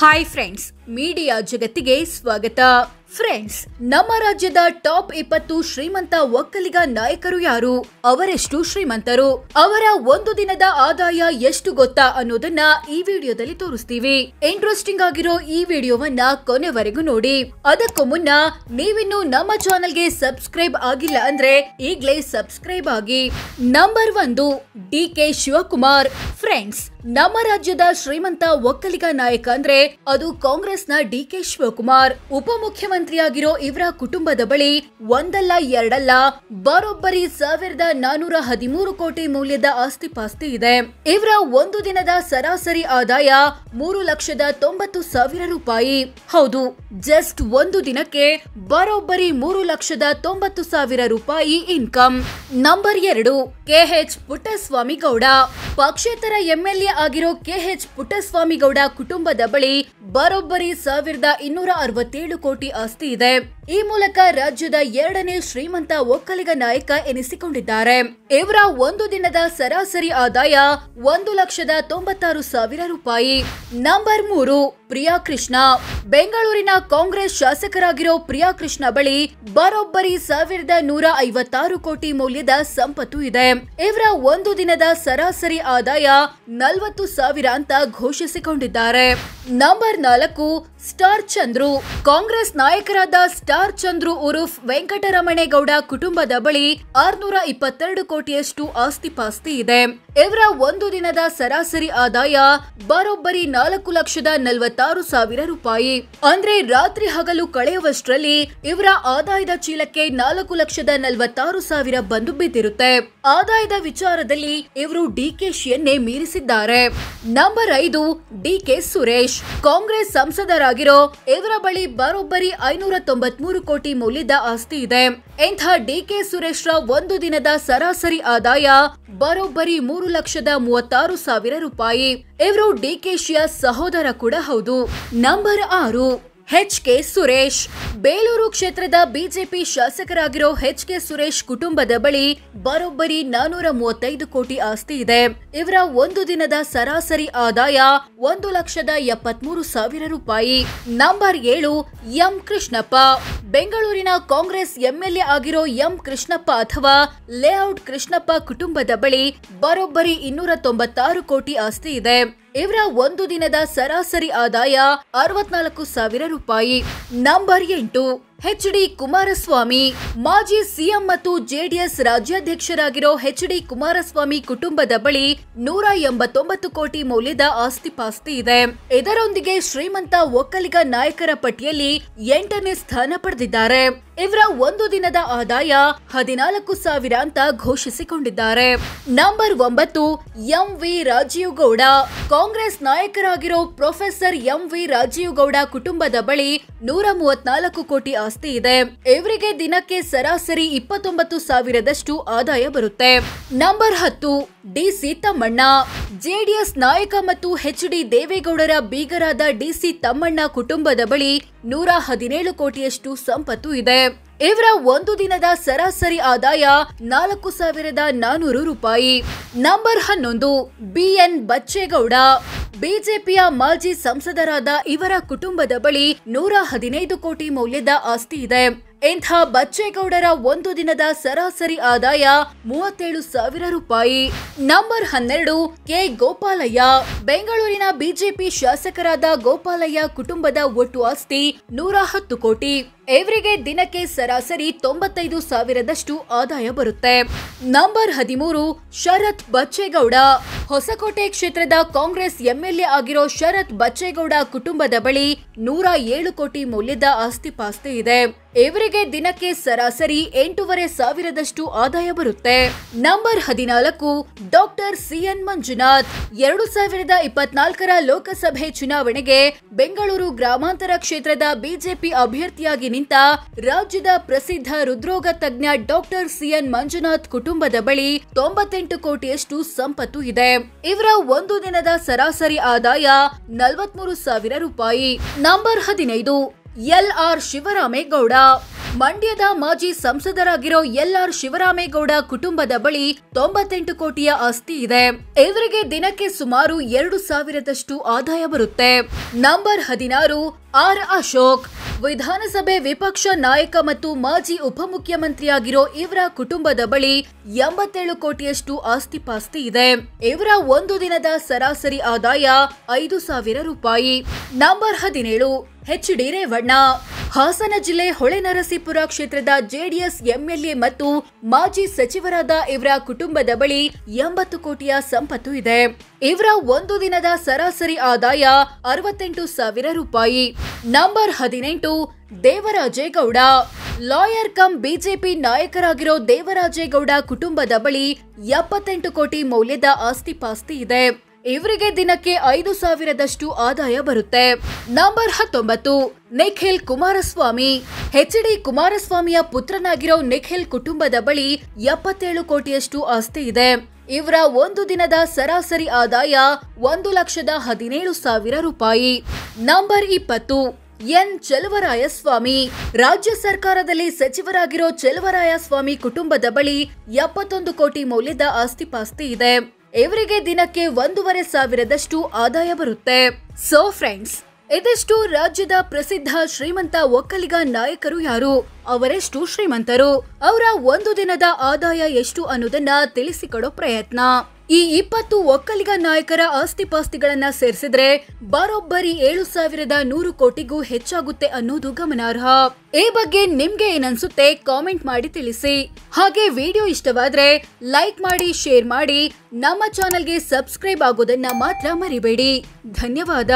Hi friends, media ಜಗತ್ತಿಗೆ ಸ್ವಾಗತ. Friends, ನಮ್ಮ ರಾಜ್ಯದ ಟಾಪ್ 20 ಶ್ರೀಮಂತ ಒಕ್ಕಲಿಗ ನಾಯಕರು ಯಾರು, ಅವರೆಷ್ಟು ಶ್ರೀಮಂತರು, ಅವರ ಒಂದು ದಿನದ ಆದಾಯ ಎಷ್ಟು ಗೊತ್ತಾ ಅನ್ನೋದನ್ನ ಈ ವಿಡಿಯೋದಲ್ಲಿ ತೋರಿಸ್ತೀವಿ. ಇಂಟ್ರೆಸ್ಟಿಂಗ್ ಆಗಿರೋ ಈ ವಿಡಿಯೋವನ್ನ ಕೊನೆವರೆಗೂ ನೋಡಿ. ಅದಕ್ಕೂ ಮುನ್ನ ನೀವಿನ್ನು ನಮ್ಮ ಚಾನೆಲ್ಗೆ ಸಬ್ಸ್ಕ್ರೈಬ್ ಆಗಿಲ್ಲ ಅಂದ್ರೆ ಈಗಲೇ ಸಬ್ಸ್ಕ್ರೈಬ್ ಆಗಿ. ನಂಬರ್ 1, ಡಿ.ಕೆ. ಶಿವಕುಮಾರ್. ಫ್ರೆಂಡ್ಸ್, ನಮ್ಮ ರಾಜ್ಯದ ಶ್ರೀಮಂತ ಒಕ್ಕಲಿಗ ನಾಯಕ ಅಂದ್ರೆ ಅದು ಕಾಂಗ್ರೆಸ್ನ ಡಿ.ಕೆ. ಶಿವಕುಮಾರ್. ಉಪಮುಖ್ಯಮಂತ್ರಿಯಾಗಿರೋ ಇವರ ಕುಟುಂಬದ ಬಳಿ ಒಂದಲ್ಲ ಎರಡಲ್ಲ ಬರೋಬ್ಬರಿ 1413 ಕೋಟಿ ಮೌಲ್ಯದ ಆಸ್ತಿ ಪಾಸ್ತಿ ಇದೆ. ಇವರ ಒಂದು ದಿನದ ಸರಾಸರಿ ಆದಾಯ 3,90,000 ರೂಪಾಯಿ. ಹೌದು, ಜಸ್ಟ್ ಒಂದು ದಿನಕ್ಕೆ ಬರೋಬ್ಬರಿ 3,90,000 ರೂಪಾಯಿ income. Number 2, KH. Puttaswamy Gowda. ಪಕ್ಷೇತರ ಎಂಎಲ್ಎ ಆಗಿರೋ ಕೆ.ಎಚ್. ಪುಟ್ಟಸ್ವಾಮಿ ಗೌಡ ಕುಟುಂಬದ ಬಳಿ ಬರೋಬ್ಬರಿ 1,267 ಕೋಟಿ ಆಸ್ತಿ ಇದೆ. ಈ ಮೂಲಕ ರಾಜ್ಯದ 2ನೇ ಶ್ರೀಮಂತ ಒಕ್ಕಲಿಗ ನಾಯಕ ಎನಿಸಿಕೊಂಡಿದ್ದಾರೆ. ಇವರ ಒಂದು ದಿನದ ಸರಾಸರಿ ಆದಾಯ 1,96,000 ರೂಪಾಯಿ. ನಂಬರ್ 3, ಪ್ರಿಯಾ ಕೃಷ್ಣ. ಬೆಂಗಳೂರಿನ ಕಾಂಗ್ರೆಸ್ ಶಾಸಕರಾಗಿರೋ ಪ್ರಿಯಾ ಕೃಷ್ಣ ಬಳಿ ಬರೋಬ್ಬರಿ 1,156 ಕೋಟಿ ಮೌಲ್ಯದ ಸಂಪತ್ತು ಇದೆ. ಇವರ ಒಂದು ದಿನದ ಸರಾಸರಿ ಆದಾಯ 40,000 ಅಂತ ಘೋಷಿಸಿಕೊಂಡಿದ್ದಾರೆ. Number 4, star Chandru. ಕಾಂಗ್ರೆಸ್ ನಾಯಕರಾದ ಸ್ಟಾರ್ ಚಂದ್ರು ಉರುಫ್ ವೆಂಕಟರಮಣೇಗೌಡ ಕುಟುಂಬದ ಬಳಿ 622 ಕೋಟಿಯಷ್ಟು ಆಸ್ತಿ ಪಾಸ್ತಿ ಇದೆ. ಇವರ ಒಂದು ದಿನದ ಸರಾಸರಿ ಆದಾಯ ಬರೋಬ್ಬರಿ 4,46,000 ರೂಪಾಯಿ. ಅಂದ್ರೆ ರಾತ್ರಿ ಹಗಲು ಕಳೆಯುವಷ್ಟರಲ್ಲಿ ಇವರ ಆದಾಯದ ಚೀಲಕ್ಕೆ 4,46,000 ಬಂದು ಬಿದ್ದಿರುತ್ತೆ. ಆದಾಯದ ವಿಚಾರದಲ್ಲಿ ಇವರು ಡಿಕೆಶಿಯನ್ನೇ ಮೀರಿಸಿದ್ದಾರೆ. ನಂಬರ್ 5, ಡಿ.ಕೆ. ಸುರೇಶ್. ಕಾಂಗ್ರೆಸ್ ಸಂಸದರಾಗಿರೋ ಇವರ ಬಳಿ ಬರೋಬ್ಬರಿ 593 ಕೋಟಿ ಮೌಲ್ಯದ ಆಸ್ತಿ ಇದೆ. ಇಂಥ ಡಿ.ಕೆ. ಸುರೇಶ್ರ ಒಂದು ದಿನದ ಸರಾಸರಿ ಆದಾಯ ಬರೋಬ್ಬರಿ 3,36,000 ರೂಪಾಯಿ. ಇವರು ಡಿಕೆಶಿಯ ಸಹೋದರ ಕೂಡ ಹೌದು. Number 6, HK. ಸುರೇಶ್. ಬೇಲೂರು ಕ್ಷೇತ್ರದ ಬಿಜೆಪಿ ಶಾಸಕರಾಗಿರೋ ಎಚ್.ಕೆ. ಸುರೇಶ್ ಕುಟುಂಬದ ಬಳಿ ಬರೋಬ್ಬರಿ 435 ಕೋಟಿ ಆಸ್ತಿ ಇದೆ. ಇವರ ಒಂದು ದಿನದ ಸರಾಸರಿ ಆದಾಯ 1,73,000 ರೂಪಾಯಿ. Number 7, M. ಕೃಷ್ಣಪ್ಪ. ಬೆಂಗಳೂರಿನ ಕಾಂಗ್ರೆಸ್ ಎಂಎಲ್ಎ ಆಗಿರೋ ಎಂ. ಕೃಷ್ಣಪ್ಪ ಅಥವಾ ಲೇಔಟ್ ಕೃಷ್ಣಪ್ಪ ಕುಟುಂಬದ ಬಳಿ ಬರೋಬ್ಬರಿ 296 ಕೋಟಿ ಆಸ್ತಿ ಇದೆ. ಇವರ ಒಂದು ದಿನದ ಸರಾಸರಿ ಆದಾಯ 64,000 ರೂಪಾಯಿ. Number 8, H D. ಕುಮಾರಸ್ವಾಮಿ. ಮಾಜಿ ಸಿಎಂ ಮತ್ತು ಜೆಡಿಎಸ್ ರಾಜ್ಯಾಧ್ಯಕ್ಷರಾಗಿರೋ ಎಚ್.ಡಿ. ಕುಮಾರಸ್ವಾಮಿ ಕುಟುಂಬದ ಬಳಿ 189 ಕೋಟಿ ಮೌಲ್ಯದ ಆಸ್ತಿ ಪಾಸ್ತಿ ಇದೆ. ಇದರೊಂದಿಗೆ ಶ್ರೀಮಂತ ಒಕ್ಕಲಿಗ ನಾಯಕರ ಪಟ್ಟಿಯಲ್ಲಿ 8ನೇ ಸ್ಥಾನ ಪಡೆದಿದ್ದಾರೆ. ಇವರ ಒಂದು ದಿನದ ಆದಾಯ 14,000 ಅಂತ ಘೋಷಿಸಿಕೊಂಡಿದ್ದಾರೆ. Number 9, M. V. Rajeev Gowda. Congress ನಾಯಕರಾಗಿರೋ professor M. V. Rajeev Gowda ಕುಟುಂಬದ ಬಳಿ 134 ಕೋಟಿ ಆಸ್ತಿ ಇದೆ. ಇವರಿಗೆ ದಿನಕ್ಕೆ ಸರಾಸರಿ 29,000ದಷ್ಟು ಆದಾಯ ಬರುತ್ತೆ. Number 10, DC. ತಮ್ಮಣ್ಣ. ಜೆಡಿಎಸ್ ನಾಯಕ ಮತ್ತು ಎಚ್.ಡಿ. ದೇವೇಗೌಡರ ಬೀಗರಾದ ಡಿ.ಸಿ. ತಮ್ಮಣ್ಣ ಕುಟುಂಬದ ಬಳಿ 117 ಕೋಟಿಯಷ್ಟು ಸಂಪತ್ತು ಇದೆ. ಇವರ ಒಂದು ದಿನದ ಸರಾಸರಿ ಆದಾಯ 4,400 ರೂಪಾಯಿ. Number 11, B N. ಬಚ್ಚೇಗೌಡ. ಬಿಜೆಪಿಯ ಮಾಜಿ ಸಂಸದರಾದ ಇವರ ಕುಟುಂಬದ ಬಳಿ 115 ಕೋಟಿ ಮೌಲ್ಯದ ಆಸ್ತಿ ಇದೆ. ಇಂಥ ಬಚ್ಚೇಗೌಡರ ಒಂದು ದಿನದ ಸರಾಸರಿ ಆದಾಯ 37,000 ರೂಪಾಯಿ. Number 12, K. ಗೋಪಾಲಯ್ಯ. ಬೆಂಗಳೂರಿನ ಬಿಜೆಪಿ ಶಾಸಕರಾದ ಗೋಪಾಲಯ್ಯ ಕುಟುಂಬದ ಒಟ್ಟು ಆಸ್ತಿ 110 ಕೋಟಿ. ಇವರಿಗೆ ದಿನಕ್ಕೆ ಸರಾಸರಿ 95,000ದಷ್ಟು ಆದಾಯ ಬರುತ್ತೆ. ನಂಬರ್ 13, ಶರತ್ ಬಚ್ಚೇಗೌಡ. ಹೊಸಕೋಟೆ ಕ್ಷೇತ್ರದ ಕಾಂಗ್ರೆಸ್ ಎಂಎಲ್ಎ ಆಗಿರೋ ಶರತ್ ಬಚ್ಚೇಗೌಡ ಕುಟುಂಬದ ಬಳಿ 107 ಕೋಟಿ ಮೌಲ್ಯದ ಆಸ್ತಿ ಪಾಸ್ತಿ ಇದೆ. ಇವರಿಗೆ ದಿನಕ್ಕೆ ಸರಾಸರಿ 8,500ದಷ್ಟು ಆದಾಯ ಬರುತ್ತೆ. Number 14, doctor C N. ಮಂಜುನಾಥ್. 2024ರ ಲೋಕಸಭೆ ಚುನಾವಣೆಗೆ ಬೆಂಗಳೂರು ಗ್ರಾಮಾಂತರ ಕ್ಷೇತ್ರದ ಬಿಜೆಪಿ ಅಭ್ಯರ್ಥಿಯಾಗಿ ನಿಂತ ರಾಜ್ಯದ ಪ್ರಸಿದ್ಧ ಹೃದ್ರೋಗ ತಜ್ಞ ಡಾಕ್ಟರ್ ಸಿ.ಎನ್. ಮಂಜುನಾಥ್ ಕುಟುಂಬದ ಬಳಿ 98 ಕೋಟಿಯಷ್ಟು ಸಂಪತ್ತು ಇದೆ. ಇವರ ಒಂದು ದಿನದ ಸರಾಸರಿ ಆದಾಯ 43,000 ರೂಪಾಯಿ. ನಂಬರ್ 15, ಎಲ್.ಆರ್. ಶಿವರಾಮೇಗೌಡ. ಮಂಡ್ಯದ ಮಾಜಿ ಸಂಸದರಾಗಿರೋ ಎಲ್.ಆರ್. ಶಿವರಾಮೇಗೌಡ ಕುಟುಂಬದ ಬಳಿ 98 ಕೋಟಿಯ ಆಸ್ತಿ ಇದೆ. ಇವರಿಗೆ ದಿನಕ್ಕೆ ಸುಮಾರು 2,000ದಷ್ಟು ಆದಾಯ ಬರುತ್ತೆ. Number 16 R. ಅಶೋಕ್. ವಿಧಾನಸಭೆ ವಿಪಕ್ಷ ನಾಯಕ ಮತ್ತು ಮಾಜಿ ಉಪಮುಖ್ಯಮಂತ್ರಿಯಾಗಿರೋ ಇವರ ಕುಟುಂಬದ ಬಳಿ 87 ಕೋಟಿಯಷ್ಟು ಆಸ್ತಿ ಪಾಸ್ತಿ ಇದೆ. ಇವರ ಒಂದು ದಿನದ ಸರಾಸರಿ ಆದಾಯ 5,000 ರೂಪಾಯಿ. Number 17 H D. ರೇವಣ್ಣ. ಹಾಸನ ಜಿಲ್ಲೆ ಹೊಳೆನರಸೀಪುರ ಕ್ಷೇತ್ರದ ಜೆಡಿಎಸ್ ಎಂಎಲ್ಎ ಮತ್ತು ಮಾಜಿ ಸಚಿವರಾದ ಇವರ ಕುಟುಂಬದ ಬಳಿ 80 ಕೋಟಿಯ ಸಂಪತ್ತು ಇದೆ. ಇವರ ಒಂದು ದಿನದ ಸರಾಸರಿ ಆದಾಯ 68,000 ರೂಪಾಯಿ. Number 18 Devarajegowda. Lawyer cum BJP ನಾಯಕರಾಗಿರೋ ದೇವರಾಜೇಗೌಡ ಕುಟುಂಬದ ಬಳಿ 78 ಕೋಟಿ ಮೌಲ್ಯದ ಆಸ್ತಿ ಪಾಸ್ತಿ ಇದೆ. ಇವರಿಗೆ ದಿನಕ್ಕೆ 5,000ದಷ್ಟು ಆದಾಯ ಬರುತ್ತೆ. ನಂಬರ್ 19 ನಿಖಿಲ್ ಕುಮಾರಸ್ವಾಮಿ. ಎಚ್.ಡಿ. ಕುಮಾರಸ್ವಾಮಿಯ ಪುತ್ರನಾಗಿರೋ ನಿಖಿಲ್ ಕುಟುಂಬದ ಬಳಿ 77 ಕೋಟಿಯಷ್ಟು ಆಸ್ತಿ ಇದೆ. ಇವರ ಒಂದು ದಿನದ ಸರಾಸರಿ ಆದಾಯ 1,17,000 ರೂಪಾಯಿ. Number 20 N. ಚೆಲುವರಾಯಸ್ವಾಮಿ. ರಾಜ್ಯ ಸರ್ಕಾರದಲ್ಲಿ ಸಚಿವರಾಗಿರೋ ಚೆಲುವರಾಯಸ್ವಾಮಿ ಕುಟುಂಬದ ಬಳಿ 71 ಕೋಟಿ ಮೌಲ್ಯದ ಆಸ್ತಿ ಪಾಸ್ತಿ ಇದೆ. ಇವರಿಗೆ ದಿನಕ್ಕೆ 1,500ದಷ್ಟು ಆದಾಯ ಬರುತ್ತೆ. ಸೊ ಫ್ರೆಂಡ್ಸ್, ಇದೆಷ್ಟು ರಾಜ್ಯದ ಪ್ರಸಿದ್ಧ ಶ್ರೀಮಂತ ಒಕ್ಕಲಿಗ ನಾಯಕರು ಯಾರು, ಅವರೆಷ್ಟು ಶ್ರೀಮಂತರು, ಅವರ ಒಂದು ದಿನದ ಆದಾಯ ಎಷ್ಟು ಅನ್ನೋದನ್ನ ತಿಳಿಸಿಕೊಡೋ ಪ್ರಯತ್ನ. ಈ 20 ಒಕ್ಕಲಿಗ ನಾಯಕರ ಆಸ್ತಿಪಾಸ್ತಿಗಳನ್ನ ಸೇರಿಸಿದ್ರೆ ಬರೋಬ್ಬರಿ 7,100 ಕೋಟಿಗೂ ಹೆಚ್ಚಾಗುತ್ತೆ ಅನ್ನೋದು ಗಮನಾರ್ಹ. ಈ ಬಗ್ಗೆ ನಿಮ್ಗೆ ಏನನ್ಸುತ್ತೆ ಕಾಮೆಂಟ್ ಮಾಡಿ ತಿಳಿಸಿ. ಹಾಗೆ ವಿಡಿಯೋ ಇಷ್ಟವಾದ್ರೆ ಲೈಕ್ ಮಾಡಿ, ಶೇರ್ ಮಾಡಿ, ನಮ್ಮ ಚಾನೆಲ್ಗೆ ಸಬ್ಸ್ಕ್ರೈಬ್ ಆಗೋದನ್ನ ಮಾತ್ರ ಮರಿಬೇಡಿ. ಧನ್ಯವಾದ.